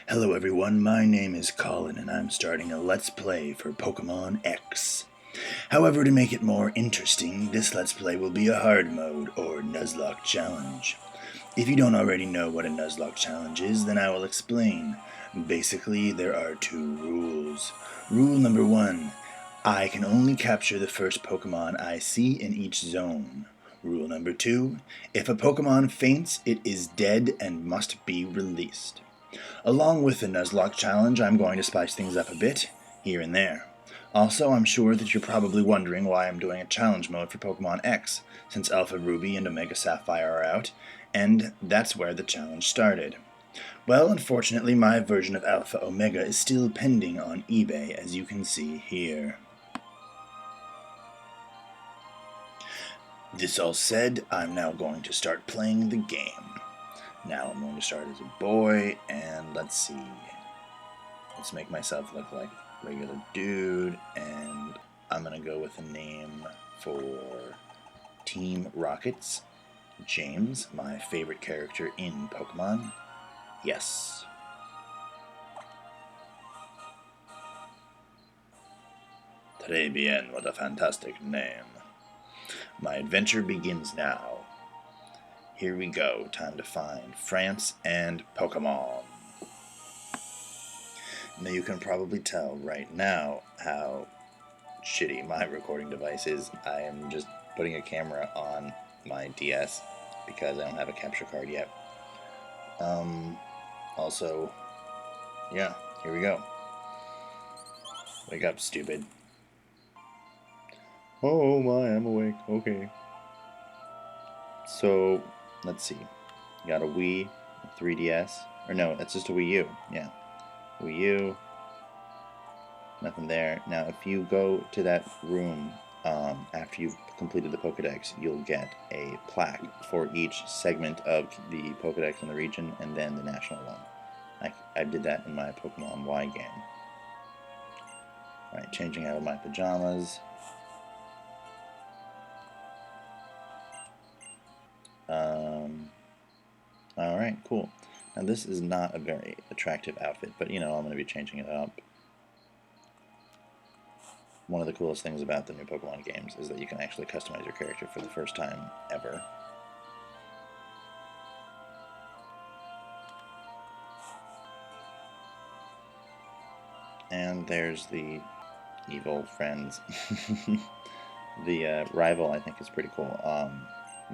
Hello everyone, my name is Colin and I'm starting a Let's Play for Pokémon X. However, to make it more interesting, this Let's Play will be a hard mode or Nuzlocke challenge. If you don't already know what a Nuzlocke challenge is, then I will explain. Basically, there are two rules. Rule number 1, I can only capture the first Pokémon I see in each zone. Rule number 2, if a Pokémon faints, it is dead and must be released. Along with the Nuzlocke challenge, I'm going to spice things up a bit, here and there. Also, I'm sure that you're probably wondering why I'm doing a challenge mode for Pokémon X, since Alpha Ruby and Omega Sapphire are out, and that's where the challenge started. Well, unfortunately, my version of Alpha Omega is still pending on eBay, as you can see here. This all said, I'm now going to start playing the game. Now I'm going to start as a boy, and let's see. Let's make myself look like a regular dude, and I'm going to go with a name for Team Rocket's James, my favorite character in Pokemon. Yes. Pt.1, what a fantastic name. My adventure begins now. Here we go, time to find France and Pokemon. Now you can probably tell right now how shitty my recording device is. I am just putting a camera on my DS because I don't have a capture card yet. Also, yeah, here we go. Wake up, stupid. Oh my, I'm awake. Okay. So, let's see. You got a Wii, a 3DS, or no, that's just a Wii U. Yeah, Wii U. Nothing there. Now, if you go to that room after you've completed the Pokedex, you'll get a plaque for each segment of the Pokedex in the region, and then the national one. I did that in my Pokemon Y game. Alright, changing out of my pajamas. Alright, cool. Now this is not a very attractive outfit, but you know, I'm going to be changing it up. One of the coolest things about the new Pokemon games is that you can actually customize your character for the first time ever. And there's the evil friends. The rival, I think, is pretty cool.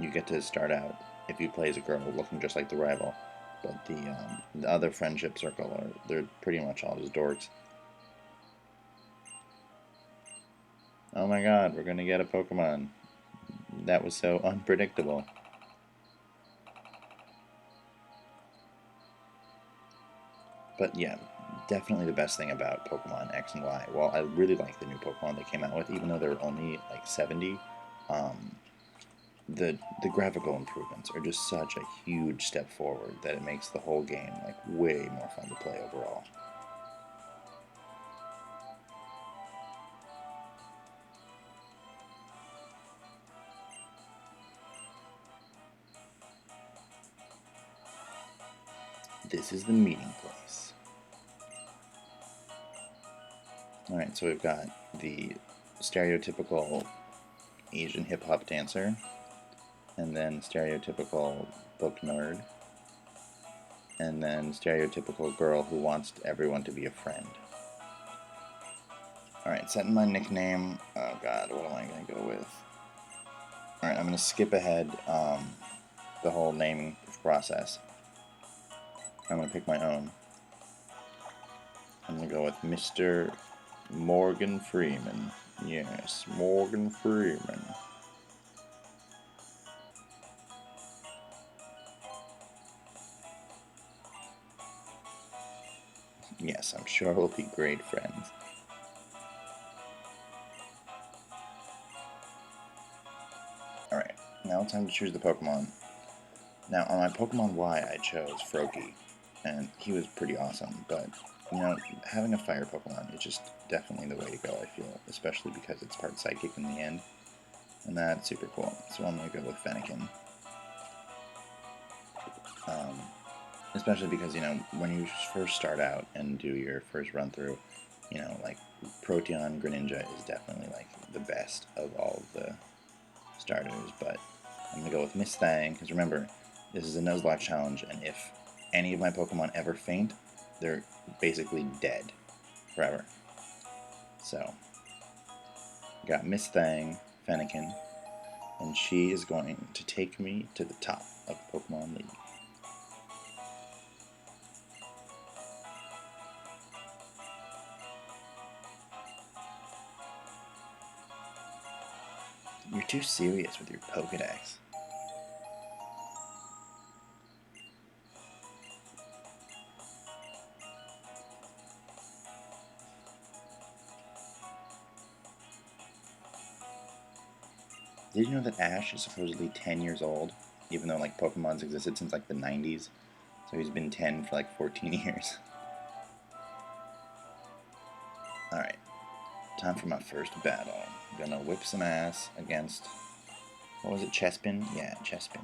You get to start out, if you play as a girl, looking just like the rival. But the other friendship circle, they're pretty much all just dorks. Oh my god, we're gonna get a Pokemon. That was so unpredictable. But yeah, definitely the best thing about Pokemon X and Y. Well, I really like the new Pokemon they came out with, even though there were only like 70. The graphical improvements are just such a huge step forward that it makes the whole game like way more fun to play overall. This is the meeting place. Alright, so we've got the stereotypical Asian hip-hop dancer, and then stereotypical book nerd, and then stereotypical girl who wants everyone to be a friend. Alright, setting my nickname. Oh god, what am I going to go with? Alright, I'm going to skip ahead the whole naming process. I'm going to pick my own. I'm going to go with Mr. Morgan Freeman. Yes, Morgan Freeman. Yes, I'm sure we'll be great friends. Alright, now it's time to choose the Pokemon. Now, on my Pokemon Y, I chose Froakie, and he was pretty awesome, but, you know, having a fire Pokemon is just definitely the way to go, I feel, especially because it's part Psychic in the end, and that's super cool, so I'm going to go with Fennekin. Especially because, when you first start out and do your first run through, like Proteon Greninja is definitely like the best of all of the starters, but I'm going to go with Miss Thang, because remember, this is a Nuzlocke challenge, and if any of my Pokemon ever faint, they're basically dead forever. So, got Miss Thang, Fennekin, and she is going to take me to the top of the Pokemon League. You're too serious with your Pokedex. Did you know that Ash is supposedly 10 years old, even though like Pokemon's existed since like the 90s? So he's been 10 for like 14 years. Alright, time for my first battle. I'm gonna whip some ass against, what was it, Chespin? Yeah, Chespin.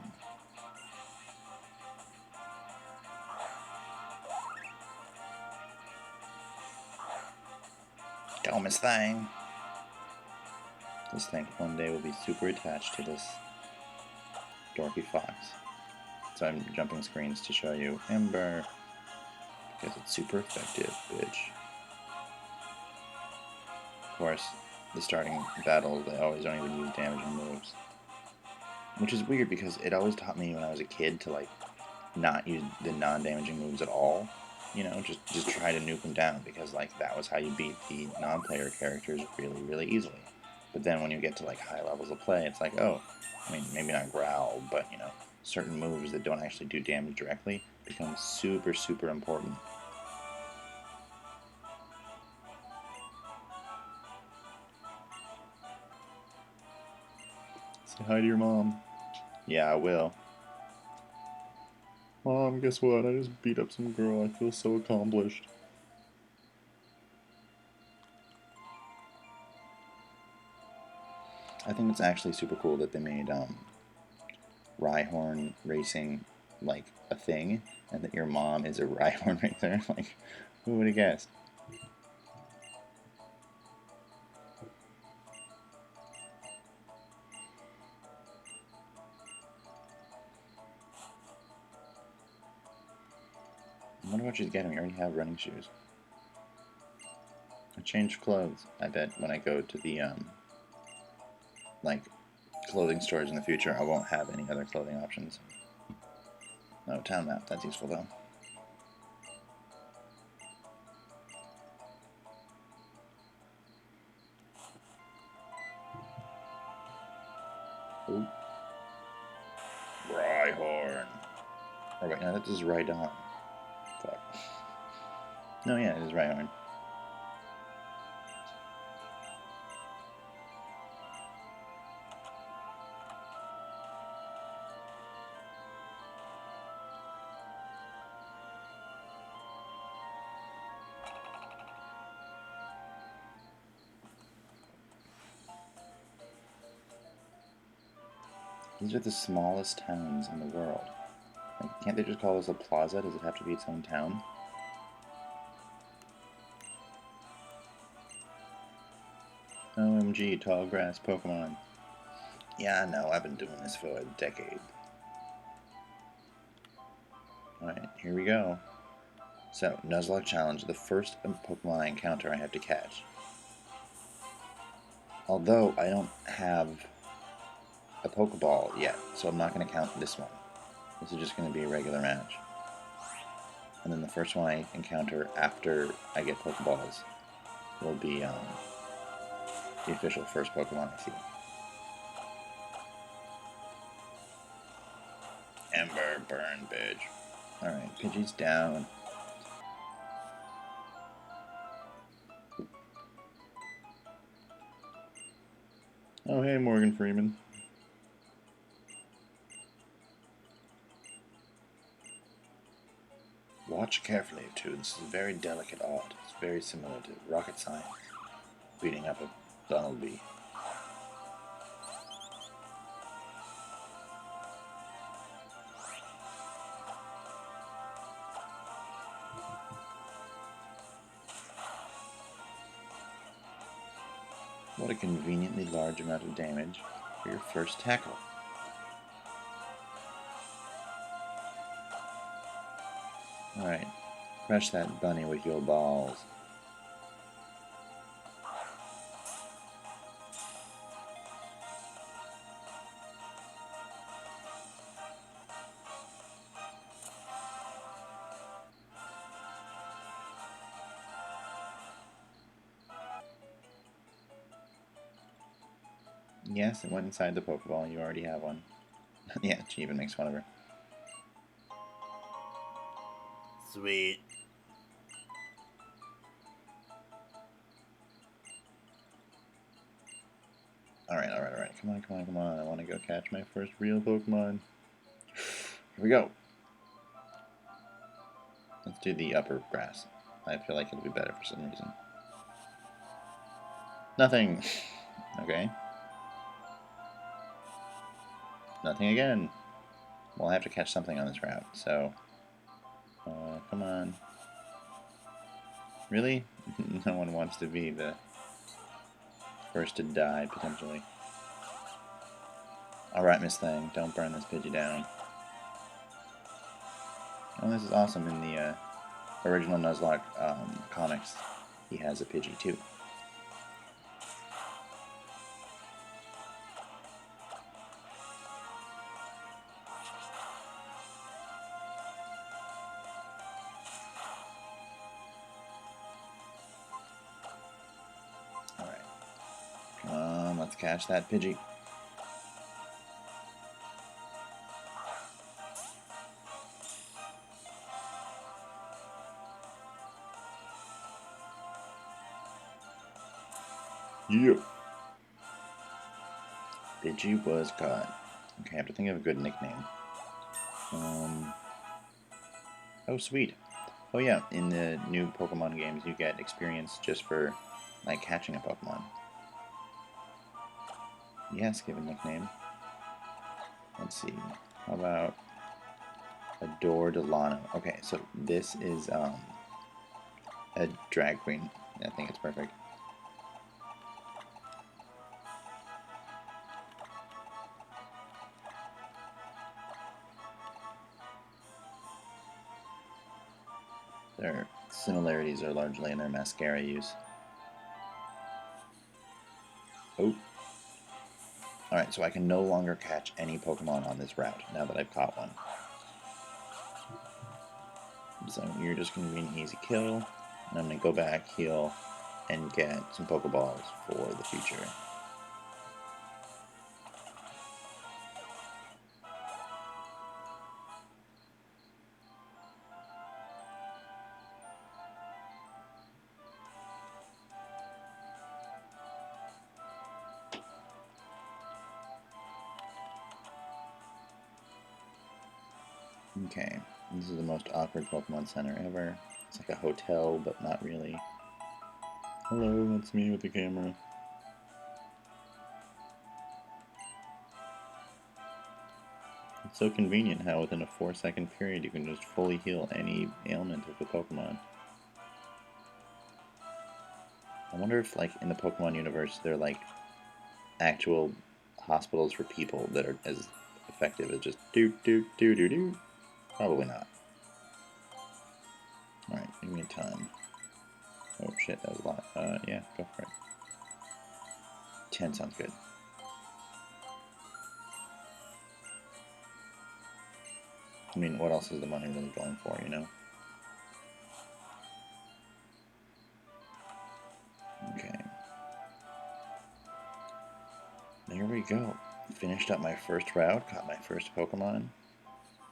Go, Miss Thang! Just think one day we'll be super attached to this dorky fox. So I'm jumping screens to show you Ember, because it's super effective, bitch. Of course, the starting battles, they always don't even use damaging moves. Which is weird, because it always taught me when I was a kid to, like, not use the non-damaging moves at all. Just try to nuke them down, because, like, that was how you beat the non-player characters really, really easily. But then when you get to, like, high levels of play, it's like, oh, I mean, maybe not Growl, but, certain moves that don't actually do damage directly become super, super important. Say hi to your mom. Yeah, I will. Mom, guess what? I just beat up some girl. I feel so accomplished. I think it's actually super cool that they made Rhyhorn racing like a thing, and that your mom is a Rhyhorn racer. Like, who would have guessed? I wonder what she's getting. We already have running shoes. I changed clothes. I bet when I go to the like clothing stores in the future, I won't have any other clothing options. No, town map. That's useful though. Ooh. Rhyhorn. Oh wait, no, that is Rhydon. Fuck. No, yeah, it is Rhyhorn. These are the smallest towns in the world. Like, can't they just call this a plaza? Does it have to be its own town? OMG, tall grass Pokemon. Yeah, I know, I've been doing this for a decade. Alright, here we go. So, Nuzlocke Challenge, the first Pokemon I encounter I have to catch. Although, I don't have a Pokeball yet, so I'm not going to count this one. This is just going to be a regular match. And then the first one I encounter after I get Pokeballs will be the official first Pokemon I see. Ember burn, bitch. Alright, Pidgey's down. Oh, hey, Morgan Freeman. Watch carefully, too. This is a very delicate art. It's very similar to rocket science. Beating up a Bunnelby. What a conveniently large amount of damage for your first tackle. Alright, crush that bunny with your balls. Yes, it went inside the Pokeball. You already have one. Yeah, she even makes fun of her. Sweet. Alright. Come on. I want to go catch my first real Pokemon. Here we go. Let's do the upper grass. I feel like it'll be better for some reason. Nothing. Okay. Nothing again. Well, I have to catch something on this route, so... come on. Really? No one wants to be the first to die, potentially. Alright, Miss Thing, don't burn this Pidgey down. Oh, this is awesome. In the original Nuzlocke comics, he has a Pidgey too. Alright. Come on, let's catch that Pidgey. Yeah. Pidgey was caught. Okay, I have to think of a good nickname. Oh, sweet. Oh yeah, in the new Pokemon games, you get experience just for, like, catching a Pokemon. Yes, give a nickname. Let's see. How about Adore Delano? Okay, so this is a drag queen. I think it's perfect. Their similarities are largely in their mascara use. Oh. Alright, so I can no longer catch any Pokemon on this route now that I've caught one. So you're just going to be an easy kill. And I'm going to go back, heal, and get some Pokeballs for the future. Okay, this is the most awkward Pokemon Center ever. It's like a hotel, but not really. Hello, that's me with the camera. It's so convenient how within a 4-second period you can just fully heal any ailment of the Pokemon. I wonder if, like, in the Pokemon universe, they're like actual hospitals for people that are as effective as just do. Probably not. Alright, give me a time. Oh shit, that was a lot. Yeah, go for it. 10 sounds good. I mean, what else is the money really going for, you know? Okay. There we go. Finished up my first route, caught my first Pokemon.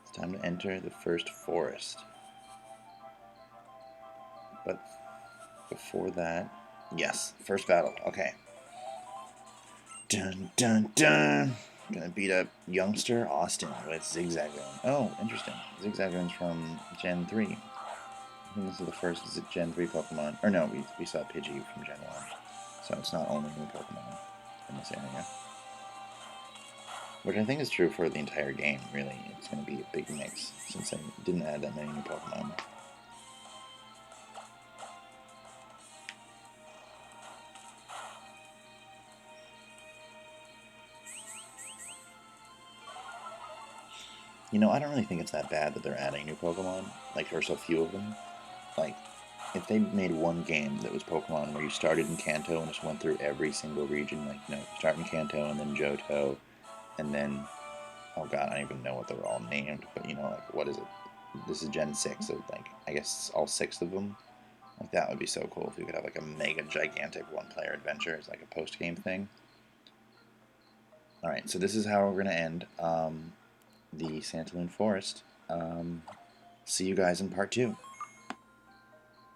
It's time to enter the first forest. But before that... Yes, first battle. Okay. Dun dun dun! Gonna beat up youngster Austin with Zigzagoon. Oh, interesting. Zigzagoon's from Gen 3. I think this is the first Gen 3 Pokemon. Or no, we saw Pidgey from Gen 1. So it's not only new Pokemon in this area. Which I think is true for the entire game, really. It's going to be a big mix, since they didn't add that many new Pokemon. You know, I don't really think it's that bad that they're adding new Pokemon, like, or so few of them. Like, if they made one game that was Pokemon where you started in Kanto and just went through every single region, like, you know, start in Kanto and then Johto, and then, oh god, I don't even know what they're all named, but, you know, like, what is it? This is Gen 6, so, like, I guess all 6 of them. Like, that would be so cool if we could have, like, a mega gigantic one-player adventure as, like, a post-game thing. Alright, so this is how we're going to end the Santaloon Forest. See you guys in part 2.